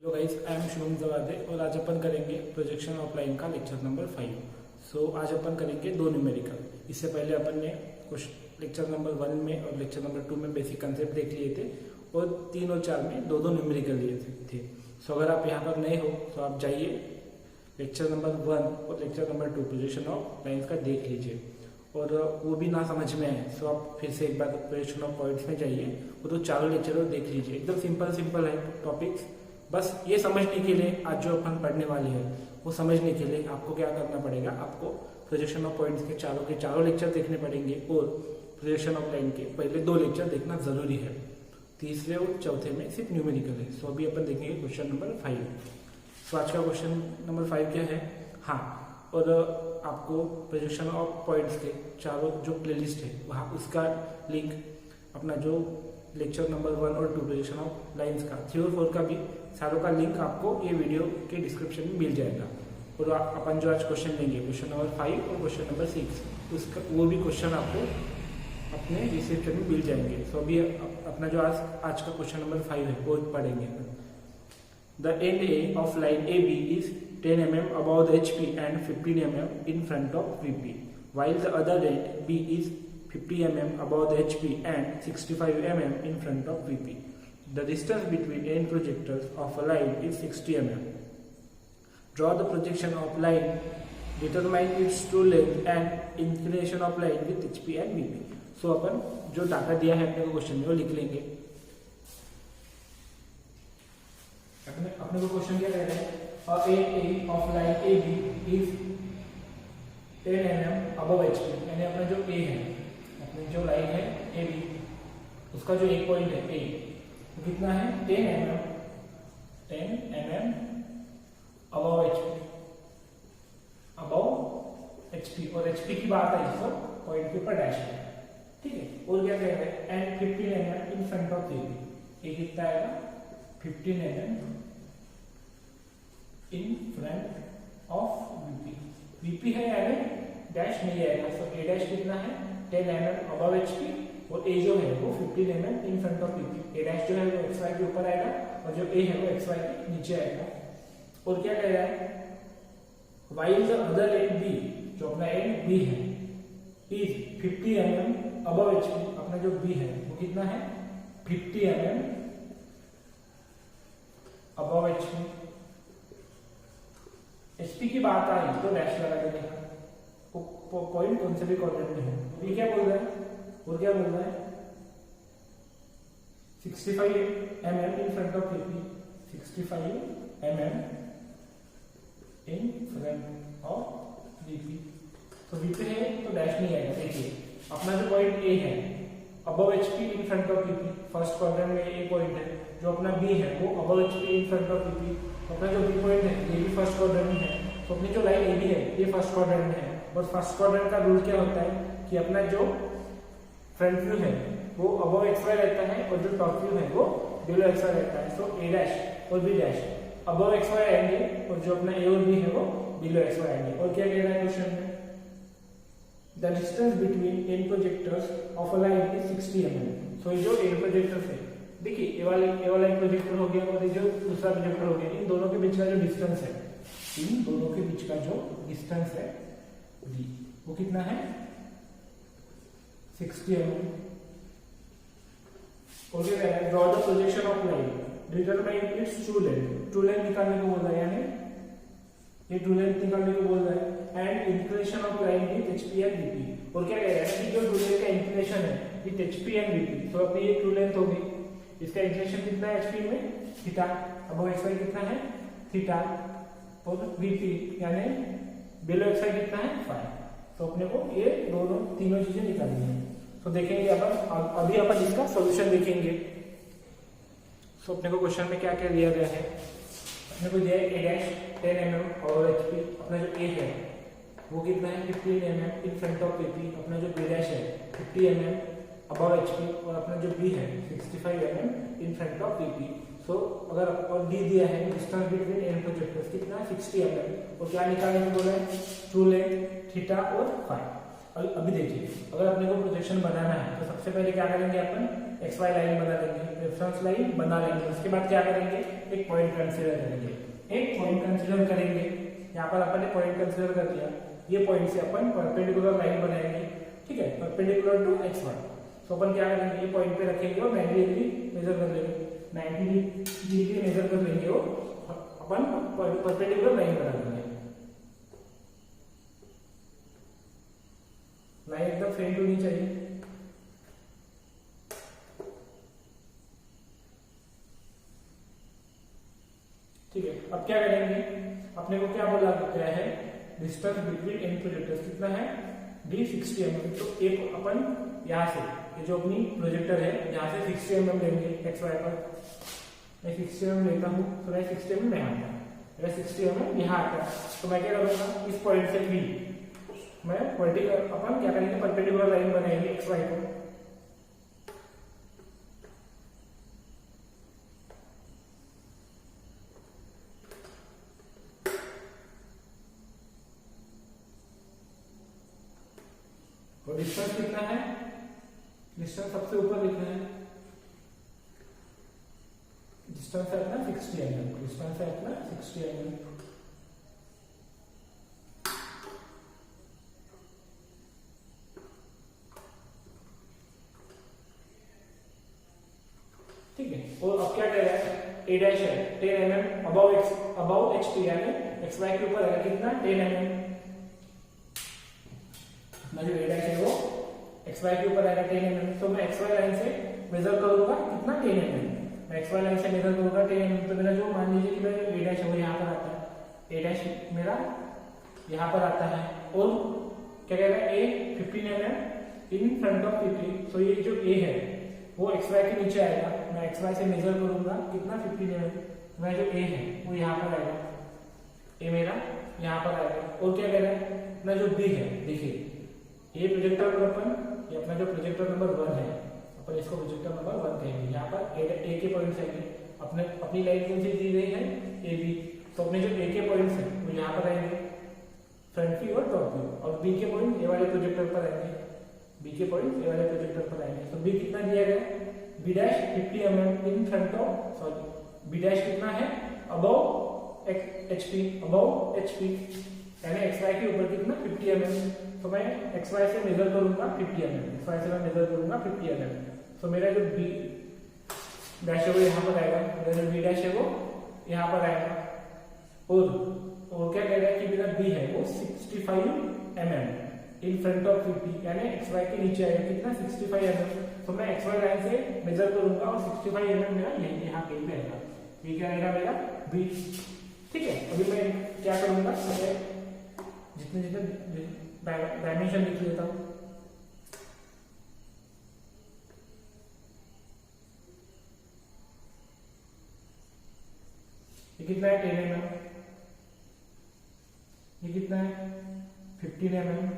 Hello guys, I am Shubham Jawade और आज अपन करेंगे प्रोजेक्शन ऑफ लाइन का लेक्चर नंबर 5। सो आज अपन करेंगे दो न्यूमेरिकल। इससे पहले अपन ने कुछ लेक्चर नंबर 1 में और लेक्चर नंबर 2 में बेसिक कंसेप्ट देख लिए थे और 3 और 4 में दो न्यूमेरिकल लिए थे। सो अगर आप यहाँ पर नए हो तो आप जाइए लेक्चर नंबर 1 और lecture number 2 projection of lines का देख लीजिए, और वो भी ना समझ में आए तो आप फिर से एक बार प्रोजेक्शन ऑफ पॉइंट्स में जाइए, वो तो चारों लेक्चर देख लीजिए। एकदम सिंपल है टॉपिक्स। बस ये समझने के लिए आज जो अपन पढ़ने वाले हैं वो समझने के लिए आपको क्या करना पड़ेगा, आपको प्रोजेक्शन ऑफ पॉइंट्स के चारों लेक्चर देखने पड़ेंगे और प्रोजेक्शन ऑफ लाइन के पहले 2 लेक्चर देखना जरूरी है। तीसरे और चौथे में सिर्फ न्यूमेरिकल है। सो अभी अपन देखेंगे क्वेश्चन नंबर 5। सो आज का क्वेश्चन नंबर 5 क्या है, हाँ, और आपको प्रोजेक्शन ऑफ पॉइंट्स के चारों जो प्लेलिस्ट है वहाँ उसका लिंक अपना जो लेक्चर नंबर 1 और 2 प्रोजेक्शन ऑफ लाइन्स का 3 और 4 का भी सारों का लिंक आपको ये वीडियो के डिस्क्रिप्शन में मिल जाएगा। और अपन जो आज क्वेश्चन लेंगे क्वेश्चन नंबर 5 और क्वेश्चन नंबर 6, उसका वो भी क्वेश्चन आपको अपने डिस्क्रिप्शन में मिल जाएंगे। सो अभी अपना जो आज का क्वेश्चन नंबर 5 है वो पढ़ेंगे। The end A of line A B is 10 mm above the HP and 15 mm in front of VP, while the other end B is 50 mm above the HP and 65 mm in front of VP. The distance between end projectors of a line is 60 mm. Draw the projection of line, determine its true length and inclination of line with HP and VP. So अपन जो data दिया है अपने को question में वो लिख लेंगे। अपने को क्वेश्चन क्या कह रहे हैं, end of line AB is 10 mm above HP, यानी अपना जो A है, अपनी जो लाइन है AB, उसका जो एक पॉइंट है A, तो कितना है 10 mm above HP, और HP की बात है इस पॉइंट के ऊपर डैश है, ठीक है। और क्या कह रहे हैं, and 15 mm in front of VP, ये कितना आएगा 15 mm in front of VP है यानी डैश नहीं आएगा। सो A डैश कितना है 10 mm अबव HP, और A जो है वो 15 mm in front of VP। A dash जो है वो XY के ऊपर आएगा और जो A है वो XY के नीचे आएगा। और क्या कह रहा है, while the other end B, जो अपना एंड B है, is 50 mm अबव HP, अपना जो B है वो कितना है 50 mm अबव HP। HP की बात आई तो डैश लगा देंगे, पॉइंट कौन से भी क्वाड्रेंट में है। ये क्या बोल रहा है, और क्या बोल रहा है 65 mm in front of VP, 65 mm in front of VP। तो VP है तो डैश नहीं आएगा। देखिए अपना जो पॉइंट A है above HP in front of VP, first quadrant में A पॉइंट है। जो अपना B है वो above HP in front of VP, अपना जो B पॉइंट है ये भी फर्स्ट क्वाड्रेंट में है। तो अपनी जो लाइन AB है ये फर्स्ट क्वाड्रेंट में है, और फर्स्ट क्वाड्रेंट का रूल क्या होता है कि अपना जो फ्रंट व्यू है वो अबव XY रहता है और जो टॉप व्यू है वो बिलो XY रहता है। सो A डैश और B डैश अबव XY आएंगे और जो अपना A और B है वो बिलो XY आएंगे। और क्या कह रहा है क्वेश्चन में, the distance between and projectors of a line is 60 mm। सो ये जो एंड प्रोजेक्टर्स है, देखिए ये वाला एक प्रोजेक्टर हो गया और ये जो दूसरा प्रोजेक्टर हो गया, इन दोनों के बीच का जो डिस्टेंस है, इन दोनों के बीच का जो डिस्टेंस है D, वो कितना है 60 mm। और क्या कह रहा है, draw the projection of line, determine its true length. True length निकालने को बोल रहा है, यानी ये ट्रू लेंथ निकालने को बोल रहा है, and inclination of line with HP and VP। और क्या कह रहा है कि जो ट्रू लेंथ का इंक्लिनेशन है विद HP एंड VP, तो अपनी ये ट्रू लेंथ हो गई, इसका इंक्लिनेशन कितना है HP में थीटा, अबव XY कितना है थीटा, और VP यानी बिलो XY कितना है 5। तो अपने को ये तीनों चीजें निकालनी है। तो देखेंगे अपन, अभी अपन इसका सॉल्यूशन देखेंगे। सो अपने को क्वेश्चन में क्या क्या दिया गया है, अपने को दिया है A डैश 10 mm और HP, अपना जो A है वो कितना है 15 mm in front of VP, अपना जो B डैश है 50 mm अबव HP, और अपना जो B है 65 mm in front of VP। सो अगर और D दिया है डिस्टेंस बिटवीन एंड प्रोजेक्टर्स कितना है 60 mm, और क्या निकालने को बोला है ट्रू लेंथ थीटा और फाई। अभी देखिए, अगर अपने को प्रोजेक्शन बनाना है तो सबसे पहले क्या करेंगे अपन, एक्स वाई लाइन बना लेंगे, रेफरेंस लाइन बना लेंगे। उसके बाद क्या करेंगे, एक पॉइंट कंसीडर करेंगे, एक पॉइंट कंसीडर करेंगे। यहाँ पर अपन ने पॉइंट कंसीडर कर लिया, ये पॉइंट से अपन परपेंडिकुलर लाइन बनाएंगे, ठीक है, परपेंडिकुलर टू एक्स वन। तो अपन क्या करेंगे, ये पॉइंट पे रखेंगे और 90 डिग्री मेजर कर लेंगे, 90 डिग्री मेजर कर लेंगे और अपन परपेंडिकुलर लाइन बना लेंगे। लाइन एकदम फेंट होनी चाहिए। ठीक है, अब क्या करेंगे, अपने को क्या बोला गया है, डिस्टेंस बिटवीन एन प्रोजेक्टर्स कितना है, d60 mm। तो एक अपन यहाँ से, ये जो अपनी प्रोजेक्टर है, यहाँ से 60 mm लेंगे एक्स वाई पर। मैं 60 mm लेता हूँ, तो मैं 60 mm यहाँ आता है, मेरा 60 mm यहाँ आता है। तो मैं क्या करूँगा, इस पॉइंट से भी मैं वर्टिकल, अपन क्या करेंगे, परपेंडिकुलर लाइन बनाएंगे एक्स वाई को। और डिस्टेंस कितना है, डिस्टेंस सबसे ऊपर लिखना है, डिस्टेंस है अपना 60 mm, डिस्टेंस है अपना 60 mm। ठीक है, और अब क्या कह रहा है, ए डैश है 10 mm अबाउ एच टी, यानी एक्स वाई के ऊपर है कितना, 10 mm। अपना जो ए डैश है वो एक्स वाई के ऊपर आएगा 10 mm। तो मैं एक्स वाई लाइन से मेजर करूंगा कितना, 10 mm। मैं एक्स वाई लाइन से मेजर करूंगा 10 mm। तो मेरा जो, मान लीजिए कि मेरा ए डैश है वो यहाँ पर आता है, ए डैश मेरा यहाँ पर आता है, और क्या कह रहा है, ए 15 mm इन फ्रंट ऑफ 50। तो ये जो ए है वो एक्स वाई के नीचे आएगा, मैं एक्स वाई से मेजर करूंगा कितना, 15 mm। मेरा जो ए है वो यहाँ पर आएगा, ए मेरा यहाँ पर आएगा। और क्या कह रहा है, अपना जो बी है, देखिए ये प्रोजेक्टर पर अपन, ये अपना जो प्रोजेक्टर नंबर 1 है, अपन इसको प्रोजेक्टर नंबर 1 कहेंगे। यहाँ पर ए के पॉइंट्स आएंगे, अपने अपनी लाइन कौन सी दी गई है, ए बी। तो अपने जो ए के पॉइंट्स हैं वो यहाँ पर आएंगे, फ्रंट व्यू और टॉप व्यू, और बी के पॉइंट ए वाले प्रोजेक्टर पर आएंगे, बी के पॉइंट ए वाले प्रोजेक्टर पर आएंगे। तो बी कितना दिया गया, B dash 50 mm in front of, sorry B dash कितना है, above H P, above H P, यानी एक्स वाई के ऊपर कितना, 50 mm। तो मैं एक्स वाई से मेजर करूंगा 50 mm, एक्स वाई से मैं मेजर करूंगा 50 mm। तो मेरा जो बी डैश है वो यहाँ पर आएगा, मेरा जो बी डैश है वो यहाँ पर आएगा। और क्या कह रहा है कि मेरा बी है वो 65 mm इन फ्रंट ऑफ 50, यानी एक्स वाई के नीचे आएगा कितना, 65 mm। तो मैं एक्स वाई लाइन से मेजर करूंगा और 65 mm मेरा यहाँ कहीं पे आएगा, ये क्या आएगा मेरा बी। ठीक है, अभी मैं क्या करूंगा, जितने जितने डायमेंशन लिख लेता हूं। ये कितना है, 10 mm, ये कितना है 15 mm,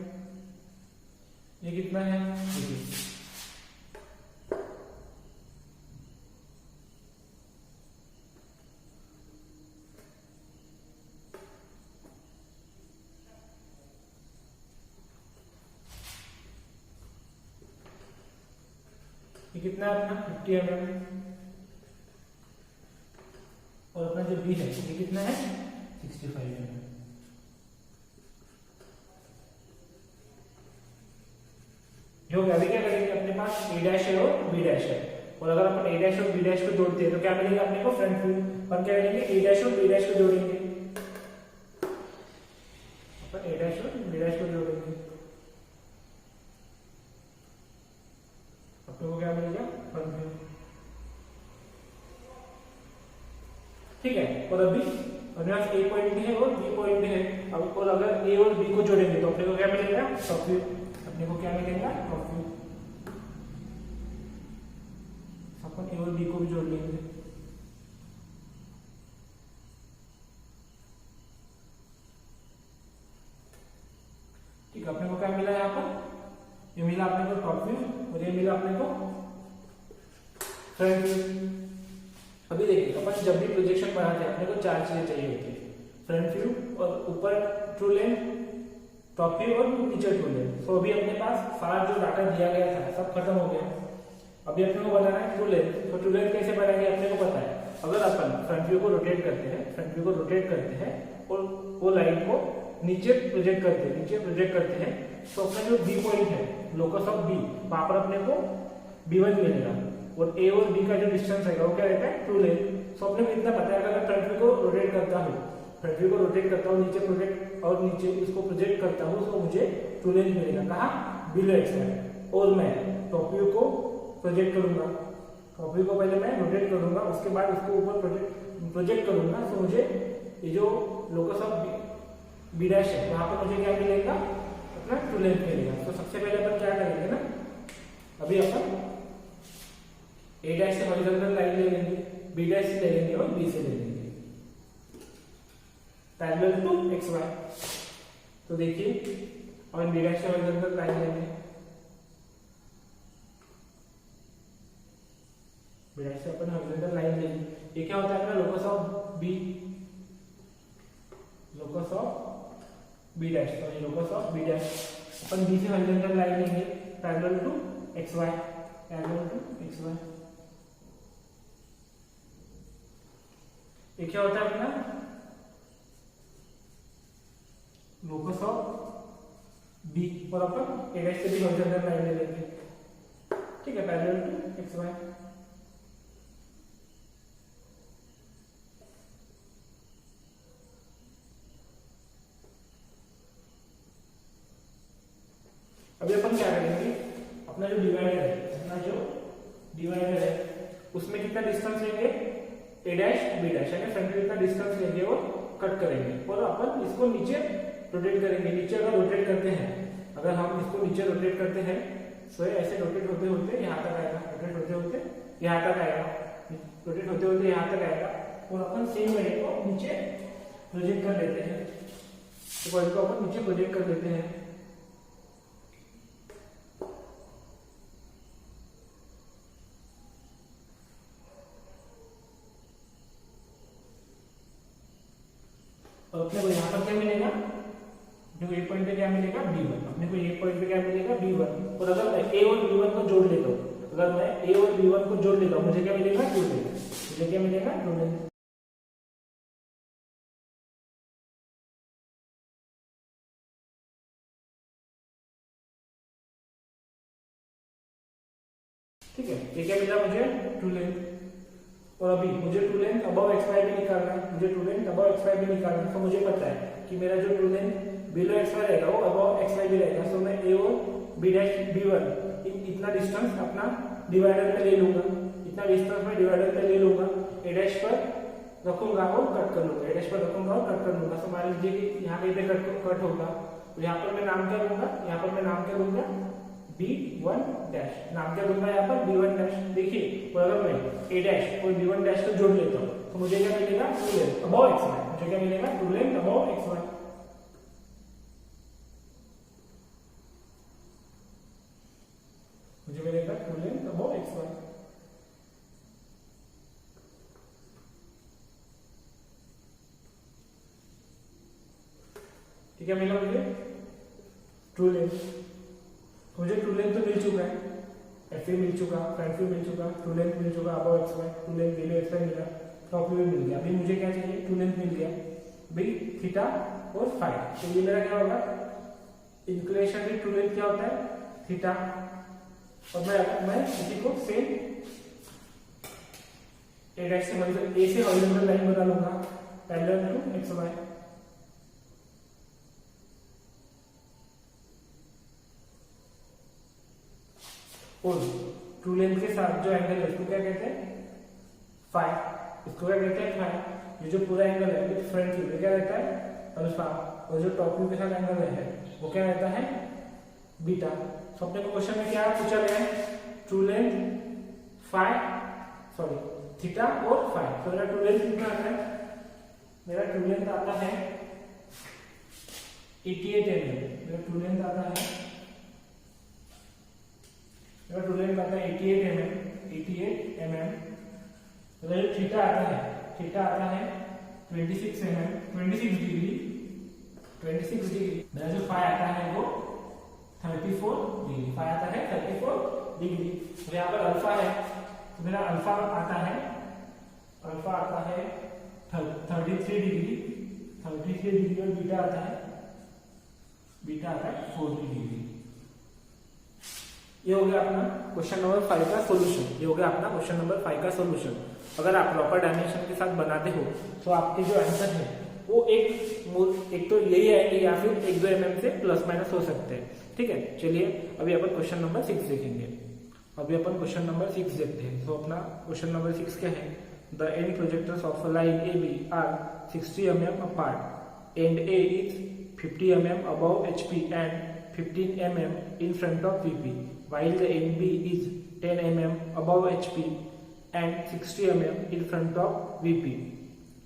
ये कितना है, ये कितना है अपना 50 mm, और अपना जो बी है ये कितना है 65 mm। जो अभी क्या करेंगे, अपने पास ए डैश है और बी डैश है, और अगर अपन ए डैश और बी डैश को जोड़ते हैं तो क्या मिलेगा अपने को, फ्रंट व्यू। अपन क्या करेंगे, ए डैश और बी डैश को जोड़ेंगे, अपन ए डैश और बी डैश को जोड़ेंगे, अपने को क्या मिलेगा, फ्रंट व्यू। ठीक है, और अभी अपने पास ए पॉइंट है और बी पॉइंट है, अब और अगर ए और बी को जोड़ेंगे तो अपने को क्या मिलेगा, टॉप व्यू। अपने को क्या मिलेगा, टॉप व्यू। अपन ए और बी को भी जोड़ लेंगे, ठीक है। अपने को क्या मिला यहाँ पर, ये मिला अपने को टॉप व्यू और ये मिला अपने को फ्रंट व्यू। अभी देखिए, अपन जब भी प्रोजेक्शन बनाते हैं अपने को 4 चीजें चाहिए होती है, फ्रंट व्यू और ऊपर ट्रू लेंथ, टॉप व्यू और नीचे ट्रू लेंथ। तो अभी अपने पास सारा जो डाटा दिया गया था सब खत्म हो गया। अभी अपने को बनाना है ट्रू लेंथ, तो ट्रू लेंथ कैसे बनाएंगे अपने को पता है। अगर अपन फ्रंट व्यू को रोटेट करते हैं और वो लाइन को नीचे प्रोजेक्ट करते हैं, तो अपना जो बी पॉइंट है, लोकस ऑफ बी, वहां पर अपने को B1 मिलेगा और ए और बी का जो डिस्टेंस है वो क्या रहता है ट्रू लेंथ। सो अपने को इतना पता है, अगर मैं फ्रंट व्यू को रोटेट करता हूँ, नीचे इसको प्रोजेक्ट करता हूँ, तो मुझे ट्रू लेंथ मिलेगा कहाँ, बिलो एक्स में। और मैं टॉप व्यू को प्रोजेक्ट करूंगा, टॉप व्यू को पहले मैं रोटेट करूंगा, उसके बाद उसको ऊपर प्रोजेक्ट करूंगा, तो मुझे ये जो लोकस ऑफ बी डैश है वहां पर मुझे क्या मिलेगा, अपना ट्रू लेंथ मिलेगा। तो सबसे पहले अपन क्या करेंगे ना, अभी अपन ए डैश से हॉरिजॉन्टल लाइन ले लेंगे, बी डैश से ले लेंगे और बी से ले लेंगे पैरेलल टू एक्स वाई। तो देखिए और बी डैश से हॉरिजॉन्टल लाइन लेंगे, बी डैश से अपन हॉरिजॉन्टल लाइन लेंगे। ये क्या होता है अपना लोकस ऑफ बी डैश, तो ये लोकस ऑफ बी डैश। अपन बी से हॉरिजॉन्टल लाइन लेंगे पैरेलल टू एक्स वाई, ये क्या होता है अपना लोकस ऑफ बी, और अपन ए डैश से भी हॉरिजॉन्टल लाइन ले लेंगे, ठीक है, पैरेलल टू एक्स वाई। अभी अपन क्या करेंगे, अपना जो डिवाइडर है उसमें कितना डिस्टेंस लेंगे, ए डैश बी डैश, यानी फ्रंट में कितना डिस्टेंस लेंगे और कट करेंगे, और अपन इसको नीचे रोटेट करेंगे। नीचे अगर रोटेट करते हैं, अगर हम इसको नीचे रोटेट करते हैं, तो ऐसे रोटेट होते होते यहाँ तक आएगा, रोटेट होते होते यहाँ तक आएगा, और अपन सेम लाइन को नीचे प्रोजेक्ट कर लेते हैं, तो पॉइंट को अपन नीचे प्रोजेक्ट कर लेते हैं। और अपने को यहाँ पर क्या मिलेगा, अपने को एक पॉइंट पे क्या मिलेगा B1, अपने को एक पॉइंट पे क्या मिलेगा B1। और अगर मैं A और B1 को जोड़ लेता हूँ, मुझे क्या मिलेगा ट्रू लेंथ, ठीक है, ये क्या मिला मुझे ट्रू लेंथ। और अभी मुझे true length above X Y भी निकालना है, तो मुझे पता है कि मेरा जो true length below X Y रहेगा वो अबव एक्स वाई भी रहेगा। तो मैं ए और बी डैश B1 इतना डिस्टेंस अपना डिवाइडर पे ले लूंगा, ए डैश पर रखूंगा और कट कर लूंगा, तो मान लीजिए कि यहाँ कहीं पे कट होगा, तो यहाँ पर मैं नाम क्या लूंगा, B1 डैश, नाम क्या दूंगा यहाँ पर B1 डैश। देखिए, और अगर मैं ए डैश और B1 डैश को जोड़ लेता हूँ, तो मुझे क्या मिलेगा true length above X Y, ठीक है, मिला मुझे ट्रू लेंथ। मुझे ट्रू लेंथ तो मिल चुका है, एफ मिल चुका, फ्रंट व्यू मिल चुका, ट्रू लेंथ मिल चुका above X Y, true length below X Y मिला, टॉप व्यू मिल गया। अभी मुझे क्या चाहिए, ट्रू लेंथ मिल गया भाई थीटा और फाई। तो ये मेरा क्या होगा, इंक्लिनेशन की ट्रू लेंथ क्या होता है थीटा, और मैं इसी को सेम ए डैश से हॉरिजॉन्टल लाइन बना लूंगा पैरेलल टू एक्स वाई। और ट्रू लेंथ के साथ जो एंगल है उसको क्या कहते हैं फाई। ये जो पूरा एंगल है विद फ्रंट व्यू क्या रहता है अल्फा, और जो टॉप व्यू के साथ एंगल है वो क्या रहता है बीटा। तो अपने को क्वेश्चन में क्या पूछा गया है, ट्रू लेंथ थीटा और फाई। तो मेरा ट्रू लेंथ कितना आता है, मेरा ट्रू लेंथ आता है 88 mm, मेरा ट्रू लेंथ आता है 88 mm। तो जो थीटा आता है 26 डिग्री। मेरा जो फाई आता है वो 34 डिग्री, डिग्री। तो यहाँ पर अल्फा है तो मेरा अल्फा आता है 33 डिग्री, 33 डिग्री, और बीटा आता है 40 डिग्री। ये हो गया अपना क्वेश्चन नंबर 5 का सॉल्यूशन। ये हो गया अपना क्वेश्चन नंबर 5 का सॉल्यूशन। अगर आप प्रॉपर डायमेंशन के साथ बनाते हो तो आपके जो आंसर है वो एक तो यही आएंगे या फिर 1-2 mm से प्लस माइनस हो सकते हैं। ठीक है, चलिए अभी अपन क्वेश्चन नंबर 6 देखेंगे। अभी अपन क्वेश्चन नंबर 6 देखते हैं। तो अपना क्वेश्चन नंबर 6 क्या है? The end projectors of a line A B are 60 mm apart and A is 50 mm above HP and 15 mm in front of VP, while the NB is 10 mm above HP and 60 mm in front of VP.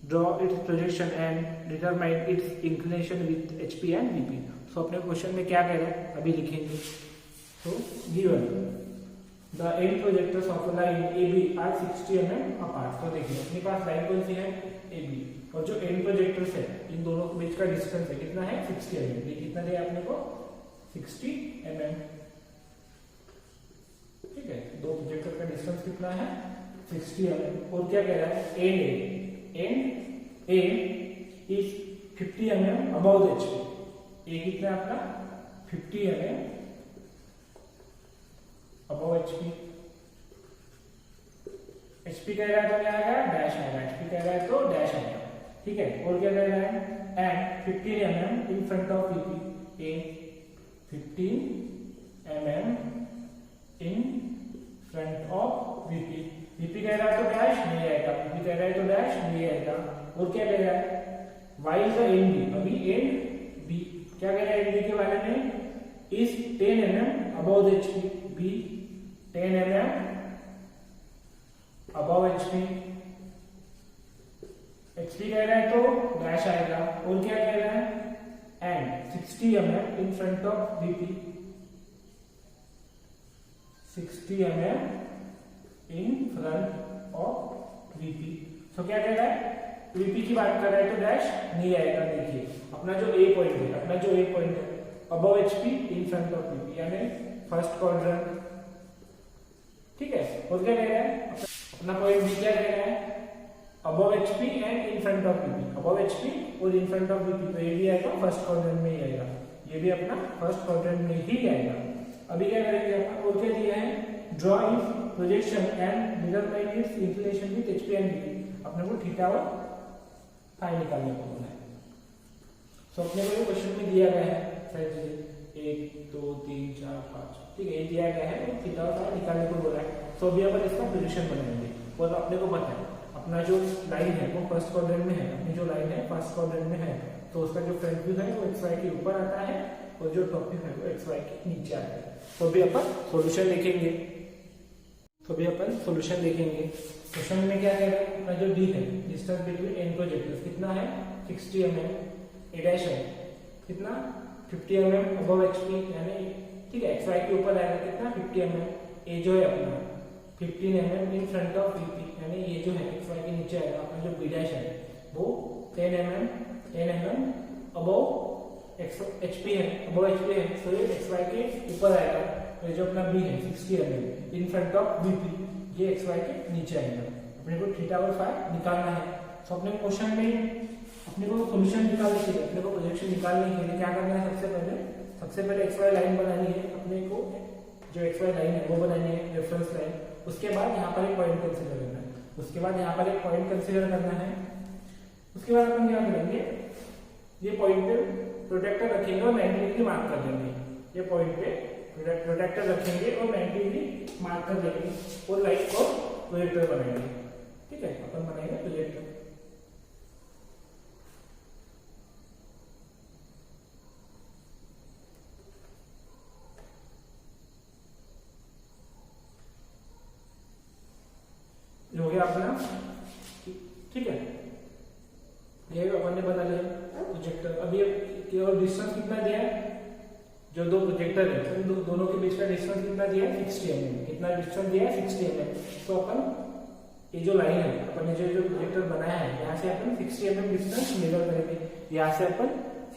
Draw its projection and determine its inclination with HP and VP. So अपने question में क्या कह रहा है अभी लिखेंगे। तो given the end projectors of a line AB are 60 mm apart. तो देखिए अपने पास लाइन कौन सी है? AB, और जो एंड प्रोजेक्टर्स है इन दोनों के बीच का डिस्टेंस है कितना है? 60 mm। ये कितना दिया आपने को? 60 mm। ठीक है, दो प्रोजेक्टर का डिस्टेंस कितना है? 60 mm। और क्या कह रहा है? And A is 50 mm above HP। ए कितना है आपका? 50 mm अबव HP। HP कह रहा है तो क्या आएगा? डैश आएगा। HP कह रहा है तो डैश आएगा। ठीक है, और क्या कह रहा है? And 15 mm in front of VP। A 15 mm in front of VP। VP कह रहा है तो डैश नहीं आएगा। VP कह रहा है तो डैश नहीं आएगा। और क्या कह रहा है? वाइल द एंड बी, अभी एंड बी क्या कह रहा है? एंड बी के बारे में is 10 mm above HP। B 10 mm above HP। HP कह रहा है तो डैश आएगा। और क्या कह रहा है? And 60 mm in front of VP। 60 mm in front of VP। तो क्या कह रहा है? VP की बात कर रहा है तो डैश नहीं आएगा। देखिए अपना जो ए पॉइंट है above HP in front of VP, यानी फर्स्ट क्वाड्रेंट। ठीक है, और क्या कह रहा है? अपना पॉइंट बी क्या कह रहा है? Above HP and in front of VP। Above HP और इन फ्रंट ऑफ VP, तो ये भी आएगा फर्स्ट क्वाड्रेंट में ही आएगा। ये भी अपना फर्स्ट क्वाड्रेंट में ही आएगा। अभी क्या करेंगे अपन? और क्या दिया है? Draw it's projection and determine its inclination with HP and VP। अपने को थीटा और फाई निकालने को बोला है। तो अपने को ये क्वेश्चन में दिया गया है 1 2 3 4 5। ठीक है, ये दिया गया है तो थीटा और फाई निकालने को बोला है। तो अभी अपन इसका प्रोजेक्शन बनाएंगे। और अपने को पता है अपना जो लाइन है वो फर्स्ट क्वाड्रेंट में है। अपनी जो लाइन है फर्स्ट क्वाड्रेंट में है, तो उसका जो फ्रंट व्यू है वो XY के ऊपर आता है और जो टॉप व्यू है वो XY के नीचे आता है। तो अभी अपन सॉल्यूशन लिखेंगे। क्वेश्चन में क्या कह रहा है? अपना जो डी है, डिस्टेंस बिटवीन एंड प्रोजेक्टर्स कितना है? 60 mm। ए डैश है कितना? 50 mm अबव HP, यानी ठीक है XY के ऊपर आएगा कितना? 50 mm। ए जो है अपना 15 mm in front of VP, यानी ये जो है XY के नीचे आएगा। अपना जो बी डैश है वो 10 mm अबव HP है, तो ये XY के ऊपर आएगा। तो जो अपना बी है 60 mm in front of VP, ये XY के नीचे आएगा। अपने को थीटा और फाई निकालना है। तो अपने क्वेश्चन में अपने को सॉल्यूशन निकालने के लिए, अपने को प्रोजेक्शन निकालने के लिए क्या करना है? सबसे पहले XY लाइन बनानी है। अपने को जो XY लाइन है वो बनानी है, रेफरेंस लाइन। उसके बाद यहाँ पर एक पॉइंट कंसीडर करना है। उसके बाद अपन क्या करेंगे? ये पॉइंट पे प्रोटेक्टर रखेंगे और 90 डिग्री मार्क कर देंगे। ये पॉइंट पे प्रोटेक्टर रखेंगे और 90 डिग्री मार्क कर देंगे और लाइट को प्रोजेक्टर बनाएंगे। ठीक है, अपन बनाएंगे प्रोजेक्टर। हो गया अपना। ठीक है, ये अपन ने बना लिया प्रोजेक्टर। अभी केवल डिस्टेंस कितना दिया है? जो दो प्रोजेक्टर है उन दोनों के बीच का डिस्टेंस कितना दिया है? 60 mm। कितना डिस्टेंस दिया है? 60 mm। तो अपन ये जो लाइन है, अपन ने जो प्रोजेक्टर बनाया है, यहाँ से अपन 60 mm डिस्टेंस मेजर करेंगे। यहाँ से अपन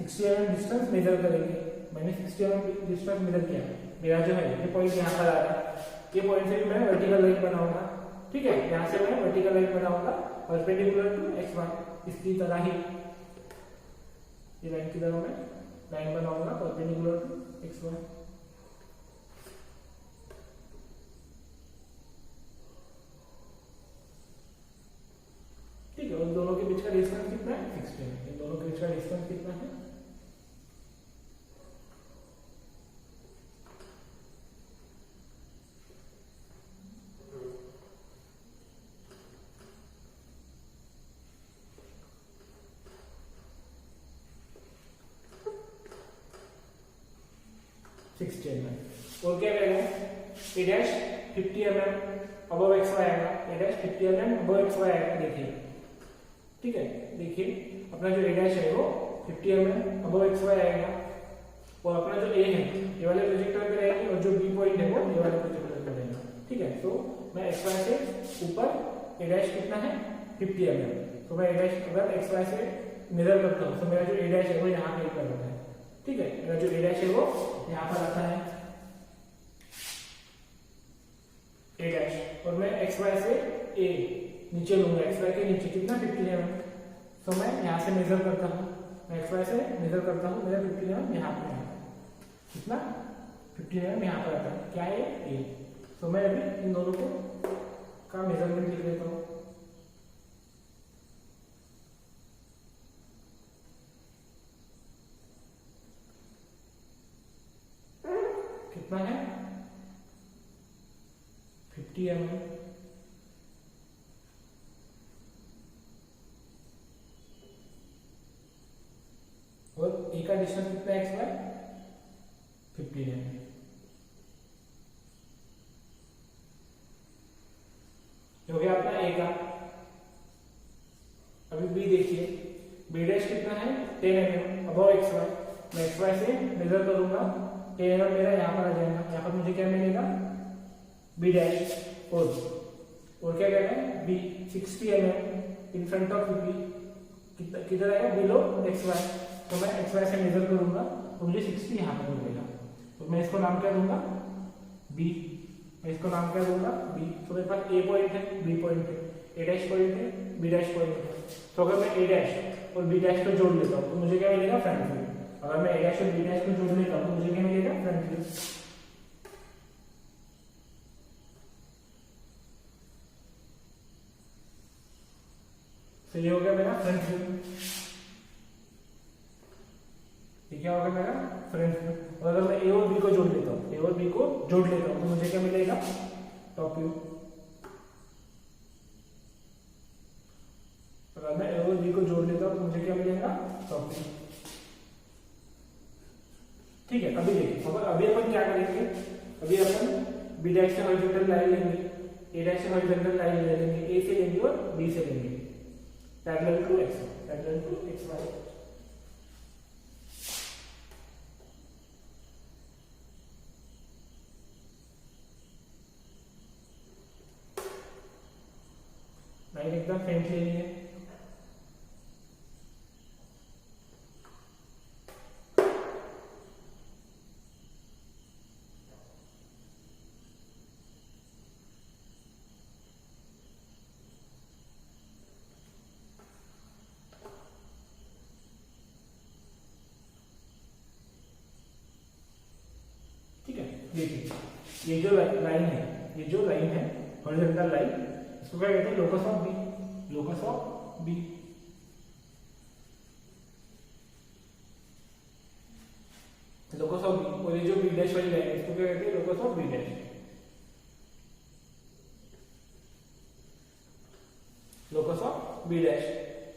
60 mm डिस्टेंस मेजर करेंगे। मैंने 60 mm डिस्टेंस मेजर किया। मेरा जो है ये पॉइंट यहाँ पर आ रहा है। ये पॉइंट से भी मैं वर्टिकल लाइन बनाऊंगा, ठीक है। यहाँ से मैं वर्टिकल लाइन बनाऊंगा परपेंडिकुलर टू x1। इसकी तरह ही ये लाइन की तरह मैं लाइन बनाऊंगा परपेंडिकुलर टू x1। ठीक है, उन दोनों के बीच का डिस्टेंस कितना है? 16 है। इन दोनों के बीच का डिस्टेंस कितना है? 16 है। और क्या करेंगे? a dash 50 mm above X Y आएगा, a dash 50 mm above X Y आएगा। देखिए, ठीक है, देखिए अपना जो a डैश है वो 50 mm अबव एक्स वाई आएगा, और अपना जो a है ये वाले प्रोजेक्टर पे रहेगी, और जो b पॉइंट है वो ये वाले प्रोजेक्टर पे रहेगा, ठीक है। तो मैं एक्स वाई से ऊपर a डैश कितना है? 50 mm। तो मैं a डैश अगर एक्स वाई से मेजर करता हूँ तो मेरा जो a डैश है वो यहाँ पे ऊपर आता है, ठीक है। मेरा जो a डैश है वो यहाँ पर आता है a डैश, और मैं एक्स वाई से a नीचे लूंगा, एक्स वाई के नीचे कितना? 50 mm। तो मैं यहाँ से मेजर करता हूँ, मैं एक्स वाई से मेजर करता हूँ, मेरा 50 mm यहाँ पे है, कितना? 50 mm यहाँ पर आता है, क्या है? a। तो मैं अभी इन दोनों को का मेजरमेंट लिख लेता हूँ। कितना है? 50 mm। और ए का डिस्टेंस कितना है? X Y 50 mm। हो गया अपना ए का। अभी बी देखिए, बी डैश कितना है? 10 mm अबव एक्स वाई। मैं एक्स वाई से मेजर करूंगा, 10 mm मेरा यहाँ पर आ जाएगा, यहाँ पर मुझे क्या मिलेगा? B dash. और क्या कहना है? B 60 mm in front of B, किधर आएगा? Below X Y. तो मैं एक्स वाई से मेजर करूंगा तो मुझे 60 यहाँ पर मिलेगा, तो मैं इसको नाम क्या दूंगा? बी। मैं इसको नाम क्या दूंगा? बी। तो मेरे पास ए पॉइंट है, बी पॉइंट है, ए डैश पॉइंट है, बी डैश पॉइंट है। तो अगर मैं ए डैश और बी डैश को जोड़ लेता हूँ तो मुझे क्या मिलेगा? Front view. अगर मैं ए डैश और बी डैश को जोड़ लेता हूँ तो मुझे क्या मिलेगा? Front view. तो ये हो गया मेरा फ्रंट व्यू। ये क्या होगा मेरा? Front view. और अगर मैं ए और बी को जोड़ लेता हूँ, ए और बी को जोड़ लेता हूँ तो मुझे क्या मिलेगा? Top view. अगर मैं ए और बी को जोड़ लेता हूँ तो मुझे क्या मिलेगा? Top view. ठीक है, अभी देखिए, अभी अपन क्या करेंगे? अभी अपन बी डैश से हॉरिजॉन्टल लाइन लेंगे, ए डैश से हॉरिजॉन्टल लाइन ले लेंगे, ए से लेंगे और बी से लेंगे, parallel to X, parallel to X Y. Line एकदम फेंट लेनी है। देखिए, ये जो लाइन है, ये जो लाइन है हॉरिजॉन्टल लाइन, इसको क्या कहते हैं? Locus of B, locus of B. Locus of B. और ये जो बी डैश वाली लाइन है इसको क्या कहते हैं? Locus of B dash, locus of B dash.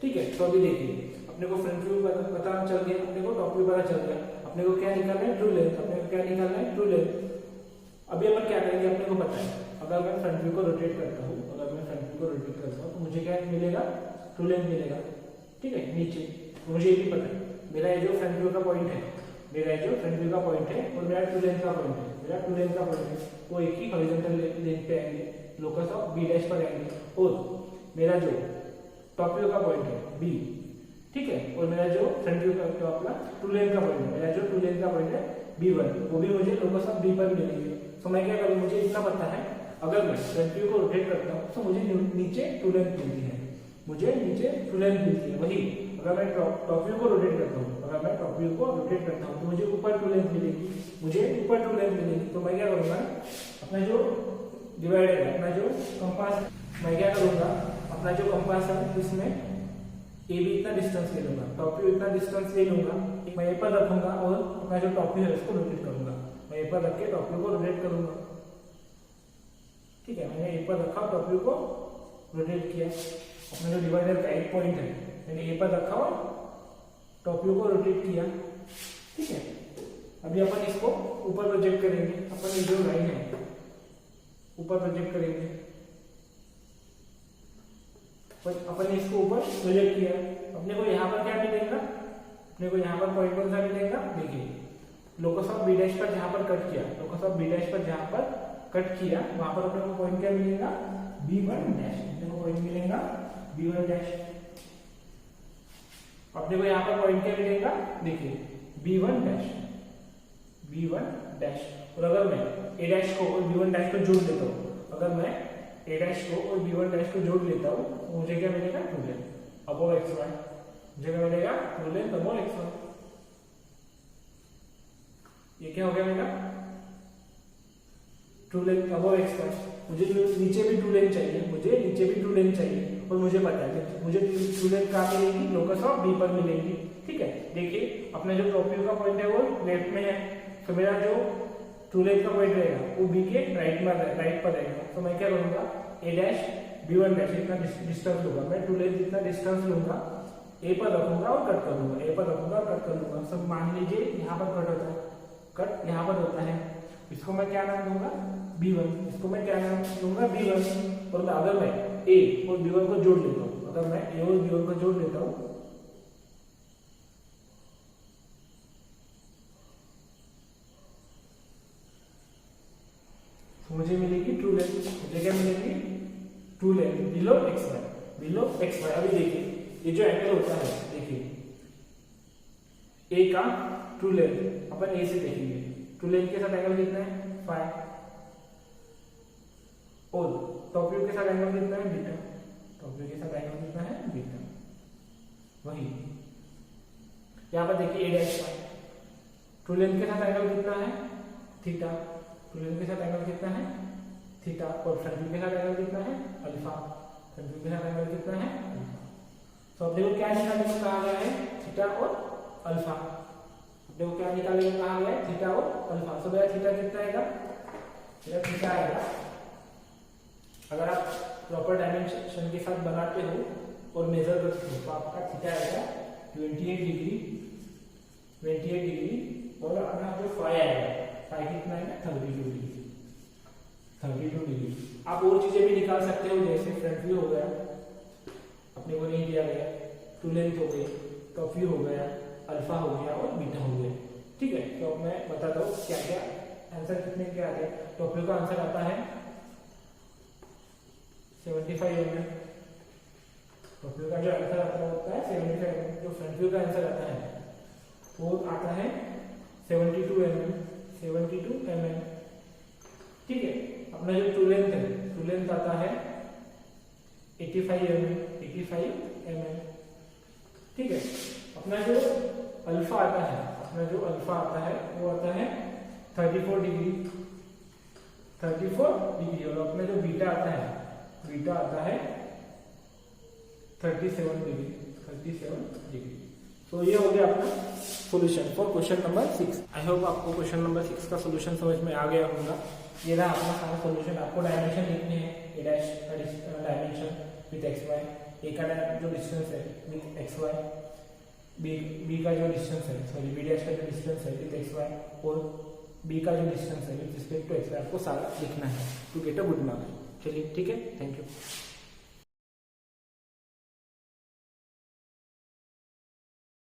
ठीक है, तो अभी देखिए, अपने को फ्रंट व्यू पता चल गया, अपने को टॉप व्यू पता चल गया, अपने को क्या निकालना है? True length. अपने को क्या निकालना है? True length. अभी अपन क्या करेंगे? अपने को पता है, अगर मैं फ्रंट व्यू को रोटेट करता हूँ, अगर मैं फ्रंट व्यू को रोटेट करता हूँ तो मुझे क्या मिलेगा? ट्रू लेंथ मिलेगा। ठीक है, नीचे मुझे ये भी पता है, मेरा ये जो फ्रंट व्यू का पॉइंट है, मेरा जो फ्रंट व्यू का पॉइंट है और मेरा ट्रू लेंथ का पॉइंट है, मेरा ट्रू लेंथ का पॉइंट है वो एक ही हॉरिजॉन्टल लेंथ पे आएंगे, लोकस ऑफ बी डैश पर आएंगे। और मेरा जो टॉप व्यू का पॉइंट है बी, ठीक है, और मेरा जो फ्रंट व्यू का अपना ट्रू लेंथ का पॉइंट है, मेरा जो ट्रू लेंथ का पॉइंट है B1, वो भी मुझे लोकस ऑफ बी पर मिलेंगे। तो मैं क्या करूँ, मुझे इतना पता है, अगर मैं फ्रंट व्यू को रोटेट करता हूँ तो मुझे नीचे ट्रू लेंथ मिलती है, मुझे नीचे ट्रू लेंथ मिलती है। वही अगर मैं टॉप व्यू को रोटेट करता हूँ, अगर मैं टॉप व्यू को रोटेट करता हूँ तो मुझे ऊपर ट्रू लेंथ मिलेगी, मुझे ऊपर ट्रू लेंथ मिलेगी। तो मैं क्या करूँगा, अपना जो डिवाइडर है, अपना जो कंपास, मैं क्या करूँगा, अपना जो कंपास है इसमें ए बी इतना डिस्टेंस ले लूंगा, टॉप व्यू इतना डिस्टेंस ले लूंगा, मैं ए पर रखूंगा और अपना जो टॉप व्यू है उसको रोटेट करूंगा, मैं ए पर रख के टॉप व्यू को रोटेट करूंगा। ठीक है, मैंने ए पर रखा, टॉप व्यू को रोटेट किया, अपना जो डिवाइडर का एक पॉइंट है मैंने ए पर रखा और टॉप व्यू को रोटेट किया। ठीक है, अभी अपन इसको ऊपर प्रोजेक्ट करेंगे, अपन ये जो लाइन है ऊपर प्रोजेक्ट करेंगे, अपन ने इसको ऊपर प्रोजेक्ट किया, अपने को यहाँ पर क्या मिलेगा, अपने को यहाँ पर पॉइंट कौन सा मिलेगा, देखिए लोकस ऑफ बी डैश पर जहाँ पर कट किया, लोकस ऑफ बी डैश पर जहाँ पर कट किया वहां पर अपने को पॉइंट क्या मिलेगा, B1 डैश, अपने को पॉइंट मिलेगा B1 डैश। अपने को यहाँ पर पॉइंट क्या मिलेगा, देखिए B1 डैश, B1 डैश। और अगर मैं A डैश को और B1 डैश को जोड़ देता हूँ, अगर मैं A डैश को और B1 डैश को जोड़ लेता हूँ तो मुझे क्या मिलेगा, ट्रू लेंथ अबव XY, मुझे क्या मिलेगा, ट्रू लेंथ अबव XY। ये क्या हो गया मेरा, ट्रू लेंथ अबव XY। मुझे नीचे भी ट्रू लेंथ चाहिए, मुझे नीचे भी ट्रू लेंथ चाहिए और मुझे पता है मुझे ट्रू लेंथ कहाँ मिलेगी, लोकस ऑफ बी पर मिलेगी। ठीक है, देखिए अपना जो टॉप व्यू का पॉइंट है वो लेफ्ट में है, तो मेरा जो ट्रू लेंथ का पॉइंट रहेगा वो बी के राइट पर रहेगा। तो मैं क्या करूंगा, ए डैश B1 डैश इतना डिस्टेंस लूंगा, मैं ट्रू लेंथ इतना डिस्टेंस लूंगा, ए पर रखूंगा और कट कर लूंगा, ए पर रखूंगा और कट कर लूंगा। सब मान लीजिए यहाँ पर कट होता है, कट यहाँ पर होता है, इसको मैं क्या नाम दूंगा, B1, इसको मैं क्या नाम दूंगा, B1। और अगर मैं A और B1 को जोड़ लेता हूँ, अगर मैं A और B1 को जोड़ लेता हूँ तो मुझे मिलेगी ट्रू लेंथ, मुझे क्या मिलेगी, true length below XY, below XY। अभी देखिए ये जो एंगल होता है, देखिए A का ट्रू लेंथ अपन A से देखेंगे, ट्रू लेंथ के साथ एंगल कितना है, फाई, और टॉप व्यू के साथ एंगल कितना है, बीटा, टॉप व्यू के साथ एंगल कितना है, बीटा। वही यहाँ पर देखिए A dash phi, true length के साथ एंगल कितना है, थीटा, ट्रू लेंथ के साथ एंगल कितना है, थीटा, और फ्रंट व्यू के साथ एंगल कितना है, अल्फा, फ्रंट व्यू के साथ एंगल कितना है, अल्फा। तो अब देखो क्या निकालने को कहा गया है, थीटा और अल्फा। देखो क्या निकालने को कहा गया है, थीटा और अल्फा। तो मेरा थीटा कितना आएगा, मेरा थीटा आएगा, अगर आप प्रॉपर डायमेंशन के साथ बनाते हो और मेजर करते हो तो आपका थीटा आएगा 28 डिग्री, 28 डिग्री। और अपना जो फाई आएगा, फाई कितना है, 32 डिग्री, 32 डिग्री। आप और चीजें भी निकाल सकते हो, जैसे फ्रंट व्यू हो गया, अपने को नहीं दिया गया, ट्रू लेंथ हो गई, टॉप व्यू हो गया, अल्फा हो गया और बीटा हो गया। ठीक है, तो अब मैं बताता हूँ क्या क्या आंसर कितने क्या आ गया। टॉप व्यू का आंसर आता है 75 mm, टॉप व्यू का जो आंसर आता होता है 75 mm। जो फ्रंट व्यू का आंसर आता है वो आता है 72 mm, 72 mm। ठीक है, अपना जो ट्रू लेंथ है, ट्रू लेंथ आता है 85 mm, 85 mm। ठीक है, अपना जो अल्फा आता है, अपना जो अल्फा आता है वो आता है 34 डिग्री, 34 डिग्री। और अपना जो बीटा आता है, बीटा आता है 37 डिग्री, 37 डिग्री। तो ये हो गया अपना solution for question number 6। I hope आपको क्वेश्चन नंबर 6 का सॉल्यूशन समझ में आ गया होगा। ये रहा अपना सारा सॉल्यूशन। आपको डायमेंशन लिखने हैं, ए डैश का डायमेंशन विद XY, ए का जो डिस्टेंस है विद XY, बी का जो डिस्टेंस है, सॉरी बी डैश का जो डिस्टेंस है विद XY, और बी का जो डिस्टेंस है विद रिस्पेक्ट टू XY आपको सारा लिखना है to get a good marks. चलिए ठीक है, थैंक यू।